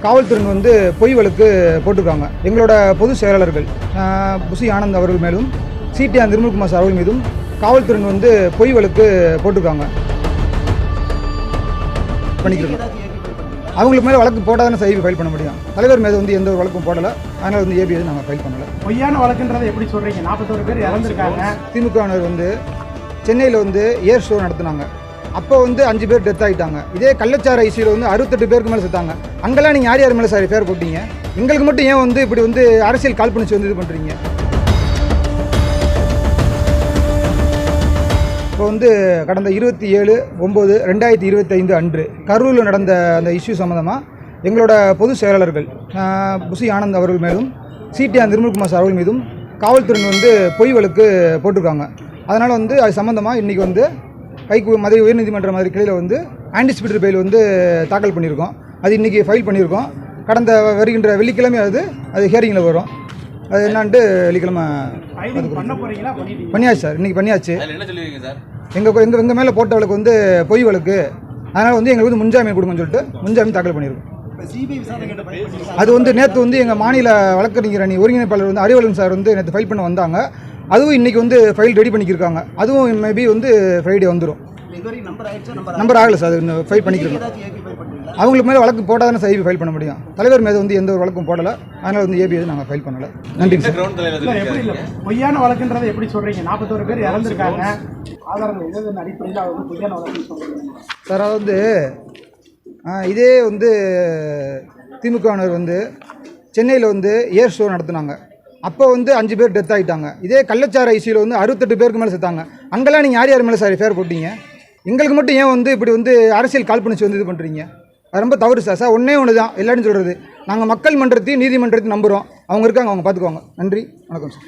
காவல்துறை வந்து பொய் வழக்கு போட்டிருக்காங்க. எங்களோட பொதுச் செயலாளர்கள் புசி ஆனந்த் அவர்கள் மேலும் சிடிஆர் நிர்மல்குமார் சார் அவர்கள் மீதும் காவல்துறை வந்து பொய் வழக்கு போட்டிருக்காங்க. பண்ணிக்கிறோம். அவங்களுக்கு மேலே வழக்கு போட்டால் தானே ஐபி ஃபைல் பண்ண முடியும். தலைவர் மீது வந்து எந்த ஒரு வழக்கும் போடலை. அதனால் வந்து ஏபி நாங்கள் ஃபைல் பண்ணலை. பொய்யான வழக்குன்றதை எப்படி சொல்கிறீங்க? 41 பேர் இறந்துருக்காங்க. திமுகவினர் வந்து சென்னையில் வந்து ஏர் ஷோ நடத்துனாங்க. அப்போ வந்து 5 பேர் டெத் ஆகிட்டாங்க. இதே கள்ளச்சார ஐசியில் வந்து 68 பேருக்கு மேலே செத்தாங்க. அங்கெல்லாம் நீங்கள் யார் யார் மேலே சார் பேர் போட்டீங்க? எங்களுக்கு மட்டும் ஏன் வந்து இப்படி வந்து அரசியல் காழ்ப்புணர்ச்சி வந்து இது பண்ணுறீங்க? இப்போ வந்து கடந்த 27/9/2025 அன்று கரூரில் நடந்த அந்த இஷ்யூ சம்மந்தமாக எங்களோட பொதுச் செயலாளர்கள் புசி ஆனந்த் அவர்கள் மேலும் சிடிஆர் நிர்மல்குமார் சார் அவர்கள் மீதும் காவல்துறை வந்து பொய் வழக்கு போட்டிருக்காங்க. அதனால் வந்து அது சம்மந்தமாக இன்றைக்கி வந்து மதுரை உயர்நீதிமன்ற மாதிரி கிளையில் வந்து ஆன்டிசிபேட்டரி பெயில் வந்து தாக்கல் பண்ணியிருக்கோம். அது இன்றைக்கி ஃபைல் பண்ணியிருக்கோம். கடந்த வருகின்ற வெள்ளிக்கிழமை அது ஹியரிங்கில் வரும். அது என்னான்ட்டு வெள்ளிக்கிழமை பண்ணியாச்சு சார். இன்றைக்கி பண்ணியாச்சு. எங்கள் மேலே போட்ட வழக்கு வந்து பொய் வழக்கு. அதனால் வந்து எங்களுக்கு வந்து முன்ஜாமீன் கொடுங்கன்னு சொல்லிட்டு முன்ஜாமீன் தாக்கல் பண்ணியிருக்கோம். அது வந்து நேற்று வந்து எங்கள் மாநில வழக்கறிஞர் அணி ஒருங்கிணைப்பாளர் வந்து அறிவலன் சார் வந்து நேற்று ஃபைல் பண்ண வந்தாங்க. அதுவும் இன்றைக்கி வந்து ஃபைல் ரெடி பண்ணிக்கிருக்காங்க. அதுவும் மேபி வந்து ஃப்ரைடே வந்துடும். நம்பர் ஆகலை சார். அது ஃபைல் பண்ணிக்கிறோம். அவங்களுக்கு மேலே வழக்கு போட்டால் தானே ஐபி ஃபைல் பண்ண முடியும். தலைவர் மீது வந்து எந்த ஒரு வழக்கும் போடலை. அதனால் வந்து ஏபி நாங்கள் ஃபைல் பண்ணலை. நன்றி சார். பொய்யான வழக்குன்றதை எப்படி சொல்கிறீங்க? 41 பேர் இறந்துருக்காங்க. ஆதாரங்கள் அடிப்படையில் வந்து பொய்யான வழக்கு சார். வந்து இதே வந்து திமுகவினர் வந்து சென்னையில் வந்து ஏர் ஷோ நடத்துனாங்க. அப்போ வந்து 5 பேர் டெத் ஆகிட்டாங்க. இதே கள்ளச்சார ஐசியில் வந்து 68 பேருக்கு மேலே செத்தாங்க. அங்கெல்லாம் நீங்கள் யார் யார் மேலே சார் பேர் போட்டீங்க? எங்களுக்கு மட்டும் ஏன் வந்து இப்படி வந்து அரசியல் காழ்ப்புணர்ச்சி வந்து இது பண்ணுறீங்க? அது ரொம்ப தவறு சார். சார் ஒன்றே ஒன்று தான் எல்லாரும் சொல்கிறது. நாங்கள் மக்கள் மன்றத்தையும் நீதிமன்றத்தையும் நம்புகிறோம். அவங்க இருக்காங்க, அவங்க பார்த்துக்குவாங்க. நன்றி, வணக்கம் சார்.